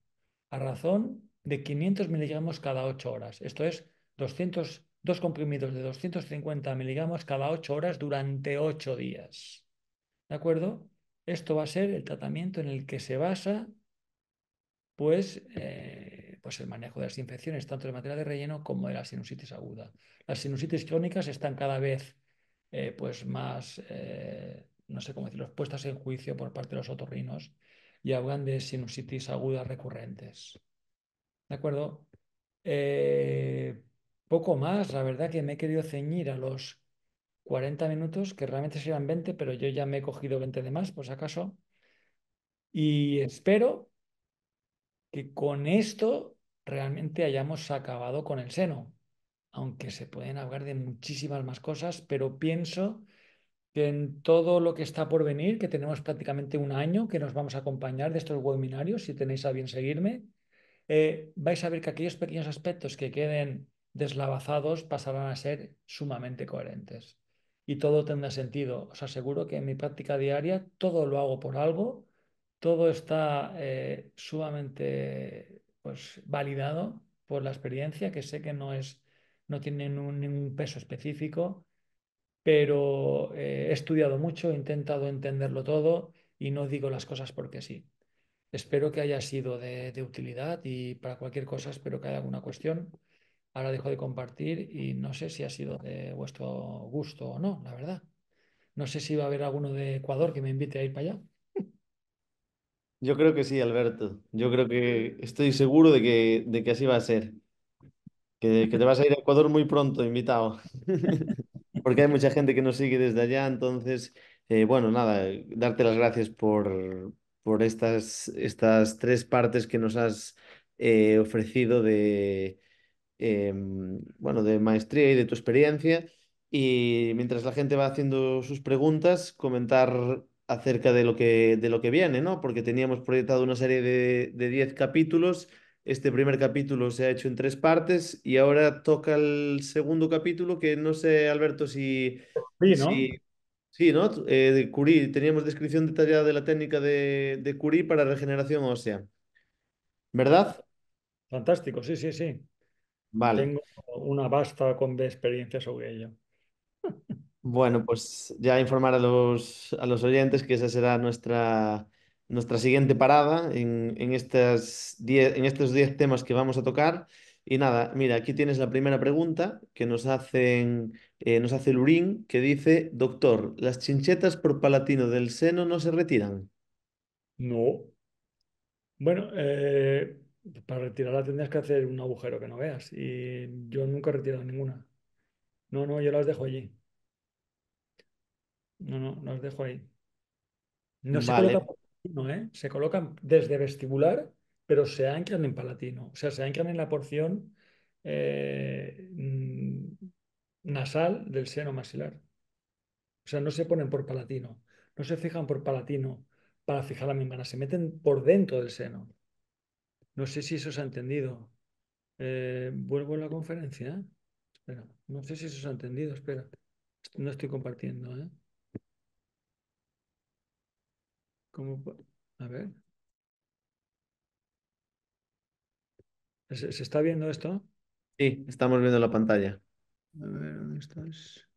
a razón de 500 miligramos cada 8 horas. Esto es 2 comprimidos de 250 miligramos cada 8 horas durante 8 días. ¿De acuerdo? Esto va a ser el tratamiento en el que se basa pues el manejo de las infecciones, tanto de material de relleno como de la sinusitis aguda. Las sinusitis crónicas están cada vez pues más, no sé cómo decirlo, puestas en juicio por parte de los otorrinos y hablan de sinusitis agudas recurrentes. ¿De acuerdo? Eh, Poco más, la verdad que me he querido ceñir a los 40 minutos, que realmente serían 20, pero yo ya me he cogido 20 de más, por si acaso. Y espero que con esto realmente hayamos acabado con el seno, aunque se pueden hablar de muchísimas más cosas, pero pienso que en todo lo que está por venir, que tenemos prácticamente un año que nos vamos a acompañar de estos webinarios, si tenéis a bien seguirme, vais a ver que aquellos pequeños aspectos que queden deslavazados pasarán a ser sumamente coherentes. Y todo tendrá sentido. Os aseguro que en mi práctica diaria todo lo hago por algo, todo está sumamente pues, validado por la experiencia, que sé que no tiene ningún peso específico, pero he estudiado mucho, he intentado entenderlo todo y no digo las cosas porque sí. Espero que haya sido de utilidad y para cualquier cosa espero que haya alguna cuestión. Ahora dejo de compartir y no sé si ha sido de vuestro gusto o no, la verdad. No sé si va a haber alguno de Ecuador que me invite a ir para allá.
Yo creo que sí, Alberto. Yo creo que estoy seguro de que así va a ser. Que te vas a ir a Ecuador muy pronto, invitado. Porque hay mucha gente que nos sigue desde allá. Entonces, bueno, nada, darte las gracias por estas tres partes que nos has ofrecido bueno, de maestría y de tu experiencia. Y mientras la gente va haciendo sus preguntas, comentar acerca de lo que viene, ¿no? Porque teníamos proyectado una serie de 10 capítulos. Este primer capítulo se ha hecho en tres partes y ahora toca el segundo capítulo, que no sé, Alberto,
Sí, ¿no?
si, sí, ¿no? De Curie, teníamos descripción detallada de la técnica de Curie para regeneración ósea, ¿verdad?
Fantástico, sí, sí, sí.
Vale.
Tengo una vasta experiencia sobre ello.
Bueno, pues ya informar a a los oyentes que esa será nuestra siguiente parada en estos 10 temas que vamos a tocar. Y nada, mira, aquí tienes la primera pregunta que nos hace Lurín, que dice, doctor, ¿las chinchetas por palatino del seno no se retiran?
No. Bueno, para retirarla tendrías que hacer un agujero que no veas. Y yo nunca he retirado ninguna. No, no, yo las dejo allí. No, no, las dejo ahí. No se colocan
Vale,
por palatino, ¿eh? Se colocan desde vestibular, pero se anclan en palatino. O sea, se anclan en la porción nasal del seno maxilar. O sea, no se ponen por palatino. No se fijan por palatino para fijar la membrana. Se meten por dentro del seno. No sé si eso se ha entendido. Vuelvo a la conferencia. ¿Eh? Espera, no sé si eso se ha entendido. Espera, no estoy compartiendo. ¿Eh? A ver, ¿se está viendo esto?
sí, estamos viendo la pantalla.
A ver, ¿dónde estás?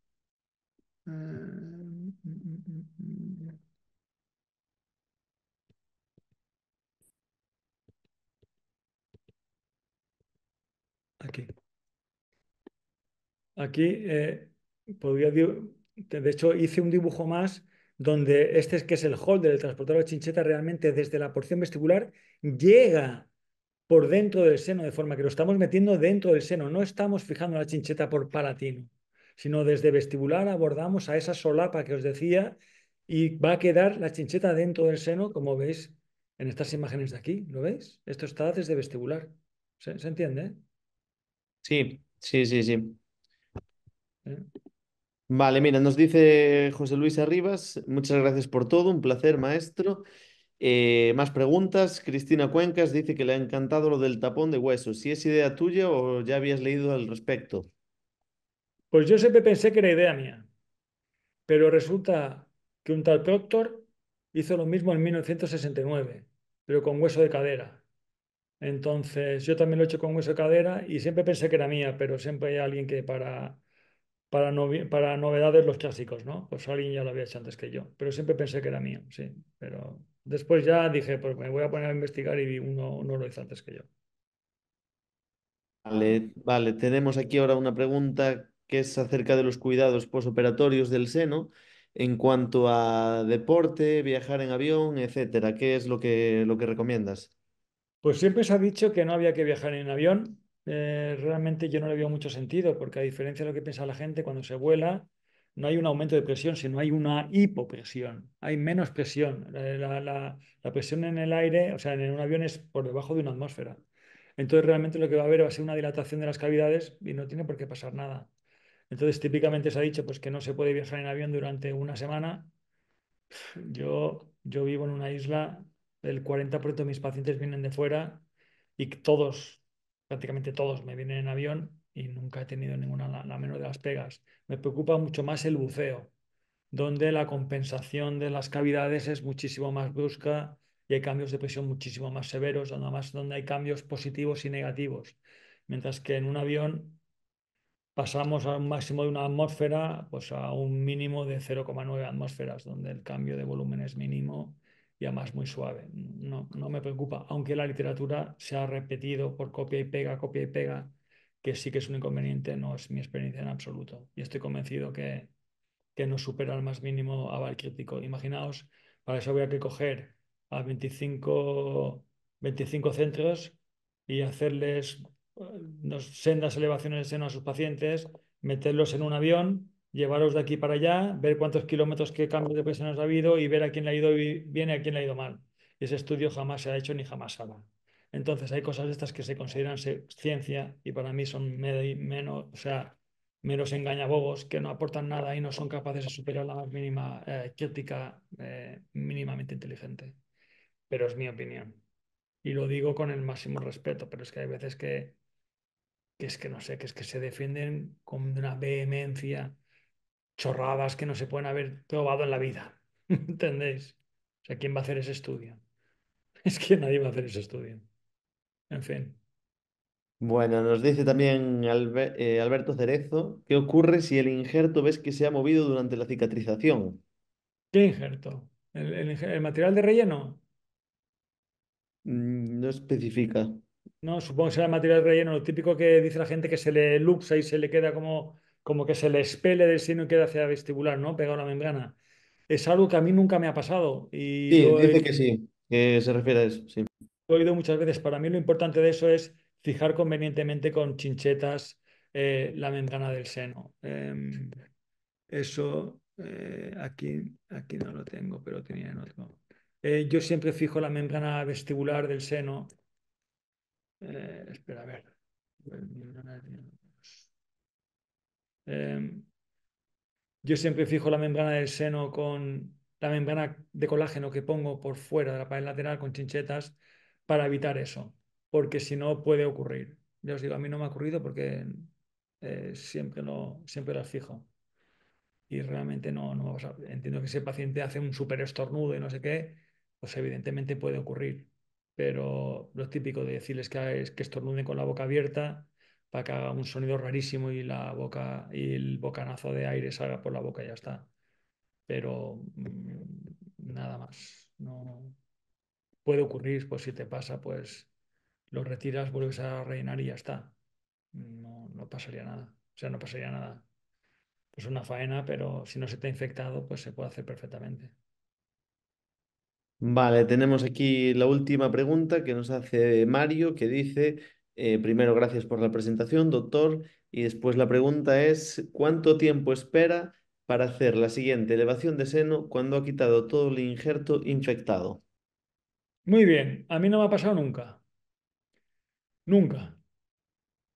Aquí. Aquí podría, de hecho, hice un dibujo más donde este es que es el holder, el transportador de chincheta, realmente desde la porción vestibular llega por dentro del seno, de forma que lo estamos metiendo dentro del seno, no estamos fijando la chincheta por palatino, sino desde vestibular abordamos a esa solapa que os decía y va a quedar la chincheta dentro del seno, como veis en estas imágenes de aquí, ¿lo veis? Esto está desde vestibular. ¿Se entiende?
Sí, sí, sí, sí.
¿Eh?
Vale, mira, nos dice José Luis Arribas, muchas gracias por todo, un placer, maestro. Más preguntas. Cristina Cuencas dice que le ha encantado lo del tapón de huesos. ¿Si es idea tuya o ya habías leído al respecto?
Pues yo siempre pensé que era idea mía, pero resulta que un tal Proctor hizo lo mismo en 1969, pero con hueso de cadera. Entonces, yo también lo he hecho con hueso de cadera y siempre pensé que era mía, pero siempre hay alguien que para novedades los clásicos, ¿no? Pues alguien ya lo había hecho antes que yo, pero siempre pensé que era mío, sí. Pero después ya dije, pues me voy a poner a investigar y uno lo hizo antes que yo.
Vale, vale, tenemos aquí ahora una pregunta que es acerca de los cuidados posoperatorios del seno en cuanto a deporte, viajar en avión, etcétera. ¿Qué es lo que recomiendas?
Pues siempre se ha dicho que no había que viajar en avión. Realmente yo no le veo mucho sentido, porque a diferencia de lo que piensa la gente, cuando se vuela no hay un aumento de presión, sino hay una hipopresión, hay menos presión. La presión en el aire, o sea, en un avión es por debajo de una atmósfera. Entonces realmente lo que va a haber va a ser una dilatación de las cavidades y no tiene por qué pasar nada. Entonces típicamente se ha dicho pues, que no se puede viajar en avión durante una semana. Yo vivo en una isla, el 40% de mis pacientes vienen de fuera y todos, prácticamente todos, me vienen en avión y nunca he tenido ninguna, la menor de las pegas. Me preocupa mucho más el buceo, donde la compensación de las cavidades es muchísimo más brusca y hay cambios de presión muchísimo más severos, donde hay cambios positivos y negativos. Mientras que en un avión pasamos a un máximo de una atmósfera, pues a un mínimo de 0,9 atmósferas, donde el cambio de volumen es mínimo y además muy suave. No, no me preocupa, aunque la literatura se ha repetido por copia y pega, que sí que es un inconveniente, no es mi experiencia en absoluto. Y estoy convencido que no supera el más mínimo aval crítico. Imaginaos, para eso había que coger a 25 centros y hacerles sendas elevaciones de seno a sus pacientes, meterlos en un avión, llevarlos de aquí para allá, ver cuántos kilómetros, qué cambios de presión ha habido y ver a quién le ha ido bien y a quién le ha ido mal. Y ese estudio jamás se ha hecho ni jamás se hará. Entonces hay cosas de estas que se consideran ciencia y para mí son menos, o sea, meros engañabobos que no aportan nada y no son capaces de superar la más mínima crítica mínimamente inteligente. Pero es mi opinión. Y lo digo con el máximo respeto, pero es que hay veces que es que no sé, que es que se defienden con una vehemencia, chorradas que no se pueden haber probado en la vida. ¿Entendéis? O sea, ¿quién va a hacer ese estudio? Es que nadie va a hacer ese estudio. En fin.
Bueno, nos dice también Alberto Cerezo, ¿qué ocurre si el injerto ves que se ha movido durante la cicatrización?
¿Qué injerto? ¿El material de relleno?
No especifica.
No, supongo que será el material relleno, lo típico que dice la gente que se le luxa y se le queda como que se le expele del seno y queda hacia vestibular, ¿no? Pegado a la membrana. Es algo que a mí nunca me ha pasado y
Sí, dice que sí, que se refiere a eso, sí.
lo he oído muchas veces. Para mí lo importante de eso es fijar convenientemente con chinchetas la membrana del seno. Eso aquí no lo tengo, pero tenía en otro. Yo siempre fijo la membrana vestibular del seno. Espera, a ver. Eh, yo siempre fijo la membrana del seno con la membrana de colágeno que pongo por fuera de la pared lateral con chinchetas para evitar eso, porque si no puede ocurrir. Ya os digo, a mí no me ha ocurrido porque siempre las fijo y realmente no me ha pasado. Entiendo que ese paciente hace un súper estornudo y no sé qué, pues evidentemente puede ocurrir. Pero lo típico de decirles que estornuden con la boca abierta para que haga un sonido rarísimo y la boca y el bocanazo de aire salga por la boca y ya está. Pero nada más. No puede ocurrir, pues si te pasa, pues lo retiras, vuelves a rellenar y ya está. No pasaría nada. O sea, no pasaría nada. pues una faena, pero si no se te ha infectado, pues se puede hacer perfectamente.
Vale, tenemos aquí la última pregunta que nos hace Mario, que dice, primero, gracias por la presentación, doctor, y después la pregunta es, ¿cuánto tiempo espera para hacer la siguiente elevación de seno cuando ha quitado todo el injerto infectado?
Muy bien, a mí no me ha pasado nunca, nunca,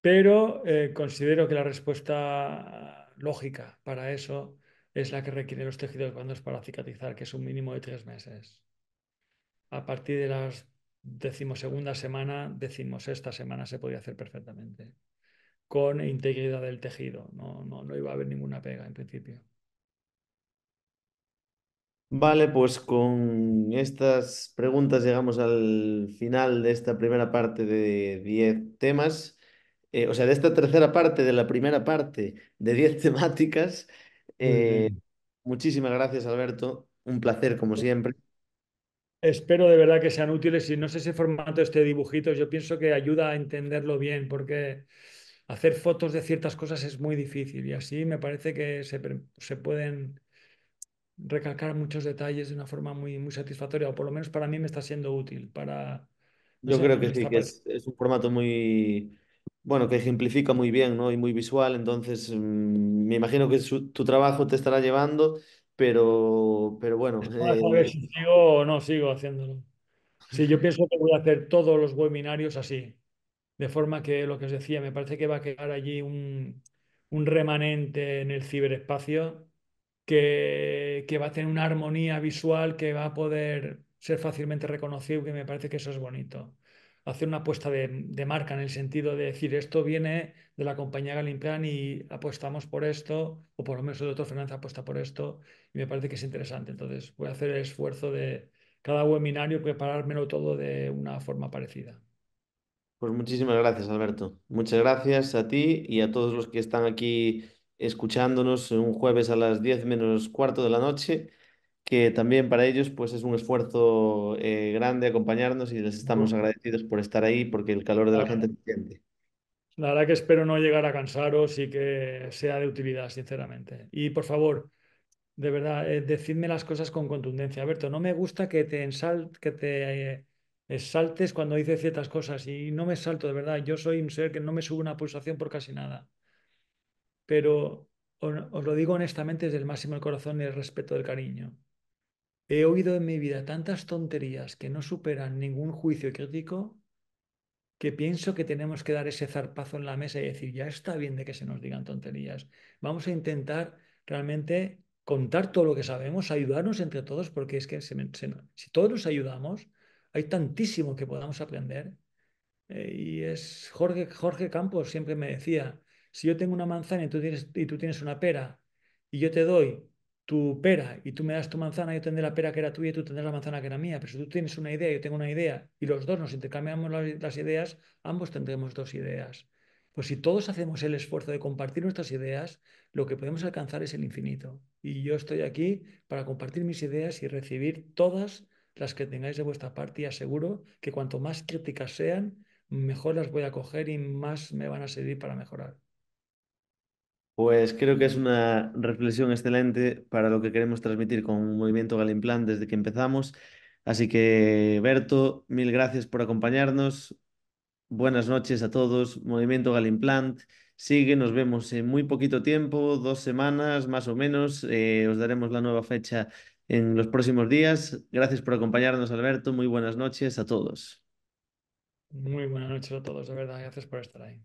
pero considero que la respuesta lógica para eso es la que requieren los tejidos cuando es para cicatrizar, que es un mínimo de 3 meses. A partir de la decimosegunda semana, decimosexta semana se podría hacer perfectamente, con integridad del tejido. No iba a haber ninguna pega en principio.
Vale, pues con estas preguntas llegamos al final de esta primera parte de 10 temas, o sea, de esta tercera parte de la primera parte de 10 temáticas.
Muy
Eh,
bien.
Muchísimas gracias, Alberto. Un placer, como siempre.
Espero de verdad que sean útiles y no sé si formato este dibujitos, yo pienso que ayuda a entenderlo bien porque hacer fotos de ciertas cosas es muy difícil y así me parece que se pueden recalcar muchos detalles de una forma muy satisfactoria o por lo menos para mí me está siendo útil para, no
Yo
sé,
creo
me
que sí,
está
que
pareciendo.
es un formato muy, bueno, que ejemplifica muy bien, ¿no? Y muy visual. Entonces, me imagino que tu trabajo te estará llevando, pero bueno,
Ahora a ver si sigo o no sigo haciéndolo. Sí, yo pienso que voy a hacer todos los webinarios así. De forma que lo que os decía, me parece que va a quedar allí un remanente en el ciberespacio que va a tener una armonía visual que va a poder ser fácilmente reconocible y me parece que eso es bonito. Hacer una apuesta de marca en el sentido de decir esto viene de la compañía Galimplan y apostamos por esto, o por lo menos el doctor Fernández apuesta por esto, y me parece que es interesante. Entonces voy a hacer el esfuerzo de cada webinario preparármelo todo de una forma parecida.
pues muchísimas gracias, Alberto. Muchas gracias a ti y a todos los que están aquí escuchándonos un jueves a las 10 menos cuarto de la noche, que también para ellos pues es un esfuerzo grande acompañarnos y les estamos agradecidos por estar ahí porque el calor de la gente se siente.
La verdad que espero no llegar a cansaros y que sea de utilidad, sinceramente. Y por favor, de verdad, decidme las cosas con contundencia. Alberto, no me gusta que te exaltes cuando dices ciertas cosas y no me salto, de verdad. Yo soy un ser que no me sube una pulsación por casi nada. Pero os lo digo honestamente desde el máximo del corazón y el respeto del cariño. He oído en mi vida tantas tonterías que no superan ningún juicio crítico que pienso que tenemos que dar ese zarpazo en la mesa y decir, ya está bien de que se nos digan tonterías. Vamos a intentar realmente contar todo lo que sabemos, ayudarnos entre todos, porque es que si todos nos ayudamos, hay tantísimo que podamos aprender. Y es Jorge Campos siempre me decía, si yo tengo una manzana y tú tienes una pera y yo te doy tu pera y tú me das tu manzana, yo tendré la pera que era tuya y tú tendrás la manzana que era mía. Pero si tú tienes una idea y yo tengo una idea y los dos nos intercambiamos las ideas, ambos tendremos dos ideas. Pues si todos hacemos el esfuerzo de compartir nuestras ideas, lo que podemos alcanzar es el infinito. Y yo estoy aquí para compartir mis ideas y recibir todas las que tengáis de vuestra parte y aseguro que cuanto más críticas sean, mejor las voy a coger y más me van a servir para mejorar.
Pues creo que es una reflexión excelente para lo que queremos transmitir con Movimiento Galimplan desde que empezamos. Así que, Berto, mil gracias por acompañarnos. Buenas noches a todos. Movimiento Galimplant sigue. Nos vemos en muy poquito tiempo, 2 semanas más o menos. Os daremos la nueva fecha en los próximos días. Gracias por acompañarnos, Alberto. Muy buenas noches a todos.
Muy buenas noches a todos, de verdad. Gracias por estar ahí.